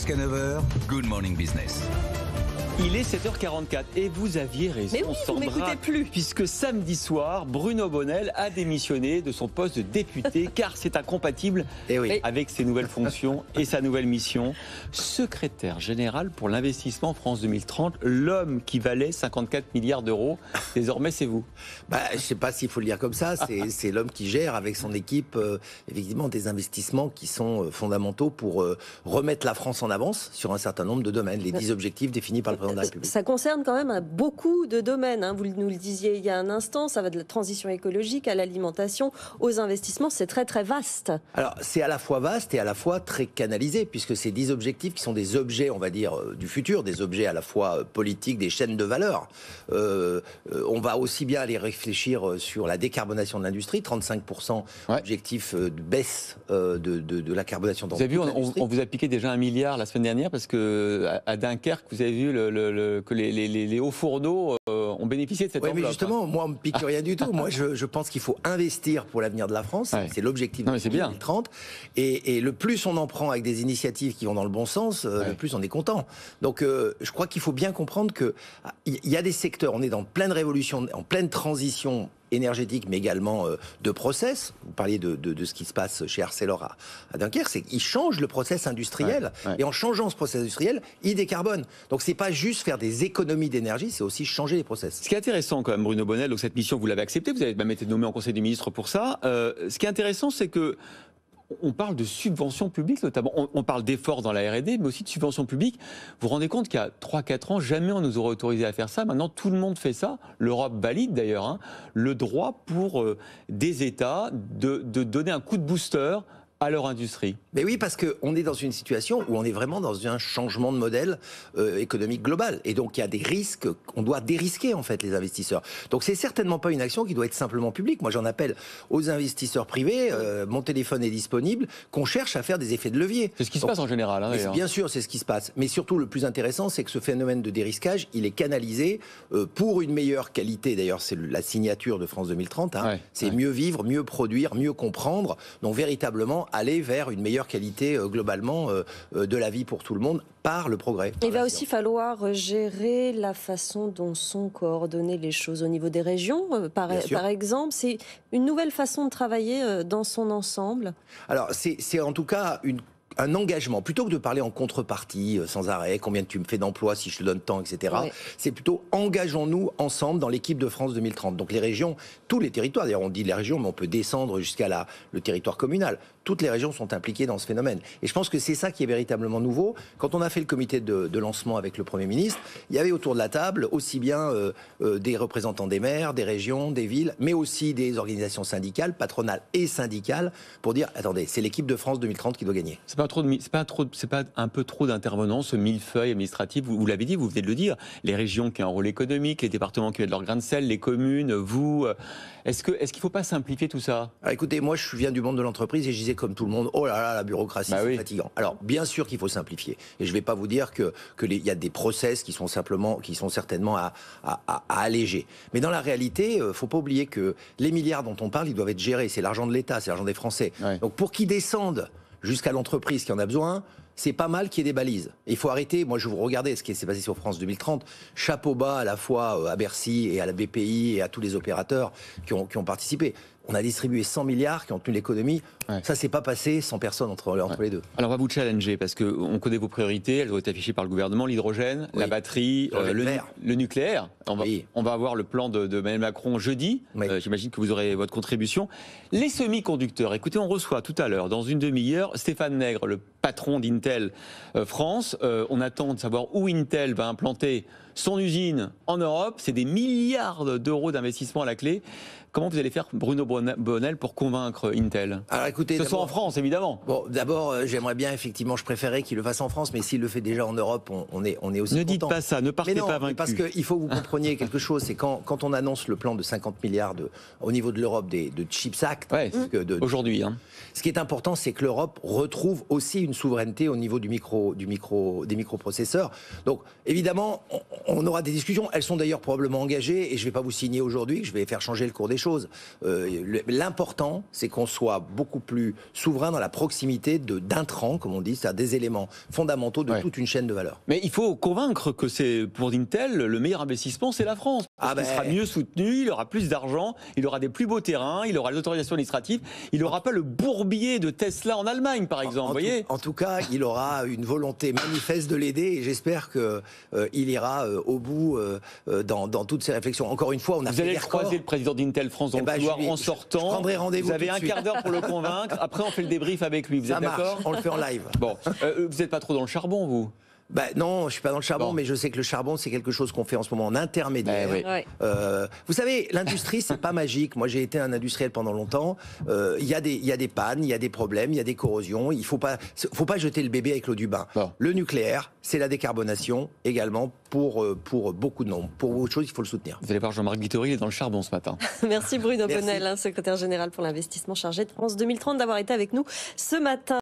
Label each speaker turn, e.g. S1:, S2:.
S1: Jusqu'à 9h, Good Morning Business.
S2: Il est 7h44 et vous aviez raison,
S3: mais oui,
S2: Sandra,
S3: vous m'écoutez plus.
S2: puisque samedi soir, Bruno Bonnell a démissionné de son poste de député car c'est incompatible avec ses nouvelles fonctions et sa nouvelle mission. Secrétaire général pour l'investissement France 2030, l'homme qui valait 54 milliards d'euros, désormais c'est vous.
S4: Je ne sais pas s'il faut le dire comme ça, c'est l'homme qui gère avec son équipe effectivement des investissements qui sont fondamentaux pour remettre la France en avance sur un certain nombre de domaines, les 10 objectifs définis par le président de la République.
S3: Ça concerne quand même beaucoup de domaines, hein. Vous nous le disiez il y a un instant, ça va de la transition écologique à l'alimentation, aux investissements, c'est très très vaste. Alors
S4: c'est à la fois vaste et à la fois très canalisé, puisque ces 10 objectifs qui sont des objets, on va dire, du futur, des objets à la fois politiques, des chaînes de valeur. On va aussi bien aller réfléchir sur la décarbonation de l'industrie, 35% objectif de baisse de la carbonation.
S2: Vous avez vu, on vous a piqué déjà 1 milliard la semaine dernière, parce que à Dunkerque, vous avez vu que les hauts fourneaux ont bénéficié de cette enveloppe.
S4: Mais justement, moi, on ne me pique rien du tout. Moi, je pense qu'il faut investir pour l'avenir de la France. C'est l'objectif de 2030. Et le plus on en prend avec des initiatives qui vont dans le bon sens, le plus on est content. Donc, je crois qu'il faut bien comprendre qu'il y a des secteurs, on est dans pleine révolution, en pleine transition énergétique, mais également de process. Vous parliez de ce qui se passe chez Arcelor à Dunkerque, c'est qu'ils changent le process industriel. Et en changeant ce process industriel, ils décarbonent. Donc c'est pas juste faire des économies d'énergie, c'est aussi changer les process.
S2: Ce qui est intéressant quand même, Bruno Bonnell, donc cette mission, vous l'avez acceptée, vous avez même été nommé en Conseil des ministres pour ça. Ce qui est intéressant, c'est que on parle de subventions publiques notamment, on parle d'efforts dans la R&D, mais aussi de subventions publiques. Vous vous rendez compte qu'il y a 3-4 ans, jamais on nous aurait autorisé à faire ça. Maintenant, tout le monde fait ça. L'Europe valide d'ailleurs le droit pour des États de donner un coup de booster à leur industrie.
S4: Mais oui, parce qu'on est dans une situation où on est vraiment dans un changement de modèle économique global. Et donc, il y a des risques, on doit dérisquer en fait les investisseurs. Donc, c'est certainement pas une action qui doit être simplement publique. Moi, j'en appelle aux investisseurs privés, mon téléphone est disponible, qu'on cherche à faire des effets de levier.
S2: C'est ce qui se passe en général.
S4: Bien sûr, c'est ce qui se passe. Mais surtout, le plus intéressant, c'est que ce phénomène de dérisquage, il est canalisé pour une meilleure qualité. D'ailleurs, c'est la signature de France 2030. C'est mieux vivre, mieux produire, mieux comprendre. Donc, véritablement, aller vers une meilleure qualité globalement de la vie pour tout le monde par le progrès.
S3: Il va aussi falloir gérer la façon dont sont coordonnées les choses au niveau des régions. Par exemple, c'est une nouvelle façon de travailler dans son ensemble.
S4: Alors, c'est en tout cas un engagement, plutôt que de parler en contrepartie sans arrêt, combien tu me fais d'emplois si je te donne tant, etc. C'est plutôt engageons-nous ensemble dans l'équipe de France 2030. Donc les régions, tous les territoires, d'ailleurs on dit les régions, mais on peut descendre jusqu'à le territoire communal. Toutes les régions sont impliquées dans ce phénomène. Et je pense que c'est ça qui est véritablement nouveau. Quand on a fait le comité de lancement avec le Premier ministre, il y avait autour de la table aussi bien des représentants des maires, des régions, des villes, mais aussi des organisations syndicales, patronales et syndicales, pour dire, attendez, c'est l'équipe de France 2030 qui doit gagner.
S2: C'est pas un peu trop d'intervenants, ce millefeuille administratif, vous l'avez dit, vous venez de le dire, les régions qui ont un rôle économique, les départements qui mettent leur grain de sel, les communes, vous, est-ce qu'il ne faut pas simplifier tout ça?
S4: Alors écoutez, moi je viens du monde de l'entreprise et je disais comme tout le monde, oh là là, la bureaucratie, c'est fatigant. Alors bien sûr qu'il faut simplifier, et je ne vais pas vous dire qu'il y a des process qui sont certainement à alléger. Mais dans la réalité, il ne faut pas oublier que les milliards dont on parle, ils doivent être gérés, c'est l'argent de l'État, c'est l'argent des Français. Donc pour qu'ils descendent jusqu'à l'entreprise qui en a besoin, c'est pas mal qu'il y ait des balises. Il faut arrêter, moi je vous regardais ce qui s'est passé sur France 2030, chapeau bas à la fois à Bercy et à la BPI et à tous les opérateurs qui ont participé. On a distribué 100 milliards qui ont tenu l'économie. Ça s'est pas passé sans personne entre les deux.
S2: Alors on va vous challenger parce qu'on connaît vos priorités, elles ont été affichées par le gouvernement, l'hydrogène, la batterie, le nucléaire. On va avoir le plan de Emmanuel Macron jeudi. J'imagine que vous aurez votre contribution. Les semi-conducteurs, écoutez, on reçoit tout à l'heure, dans une demi-heure, Stéphane Nègre, le patron d'Intel France. On attend de savoir où Intel va implanter son usine en Europe. C'est des milliards d'euros d'investissement à la clé. Comment vous allez faire, Bruno Bonnell, pour convaincre Intel?
S4: Alors écoutez,
S2: que ce soit en France, évidemment.
S4: Bon, d'abord, j'aimerais bien, effectivement, je préférais qu'il le fasse en France, mais s'il le fait déjà en Europe, on est aussi
S2: Ne
S4: content.
S2: dites pas ça, ne partez pas vaincu.
S4: Parce qu'il faut que vous compreniez quelque chose, c'est quand on annonce le plan de 50 milliards au niveau de l'Europe, de Chips Act.
S2: Aujourd'hui.
S4: Ce qui est important, c'est que l'Europe retrouve aussi une souveraineté au niveau des microprocesseurs. Donc, évidemment, on aura des discussions. Elles sont d'ailleurs probablement engagées et je ne vais pas vous signer aujourd'hui que je vais faire changer le cours des choses. L'important, c'est qu'on soit beaucoup plus souverain dans la proximité d'intrants, comme on dit, c'est-à-dire des éléments fondamentaux de toute une chaîne de valeur.
S2: Mais il faut convaincre que c'est pour Intel le meilleur investissement, c'est la France. Il sera mieux soutenu, il aura plus d'argent, il aura des plus beaux terrains, il aura l'autorisation administrative, il n'aura pas le bourbier de Tesla en Allemagne, par exemple.
S4: En tout cas, il aura une volonté manifeste de l'aider et j'espère qu'il ira au bout dans toutes ses réflexions. Encore une fois,
S2: vous allez croiser le président d'Intel France dans le couloir en sortant.
S4: Je prendrai rendez-vous.
S2: Vous avez un quart d'heure pour le convaincre. Après, on fait le débrief avec lui. Vous êtes d'accord ?
S4: On le fait en live.
S2: Bon, vous n'êtes pas trop dans le charbon, vous ?
S4: Non, je ne suis pas dans le charbon, mais je sais que le charbon, c'est quelque chose qu'on fait en ce moment en intermédiaire. Vous savez, l'industrie, c'est pas magique. Moi, j'ai été un industriel pendant longtemps. Il y a des pannes, il y a des problèmes, il y a des corrosions. Il faut pas jeter le bébé avec l'eau du bain. Le nucléaire, c'est la décarbonation également pour beaucoup de nombres. Pour beaucoup de choses, il faut le soutenir.
S2: Vous allez voir, Jean-Marc Vittori, il est dans le charbon ce matin.
S3: Merci Bruno Bonnel, secrétaire général pour l'investissement chargé de France 2030, d'avoir été avec nous ce matin.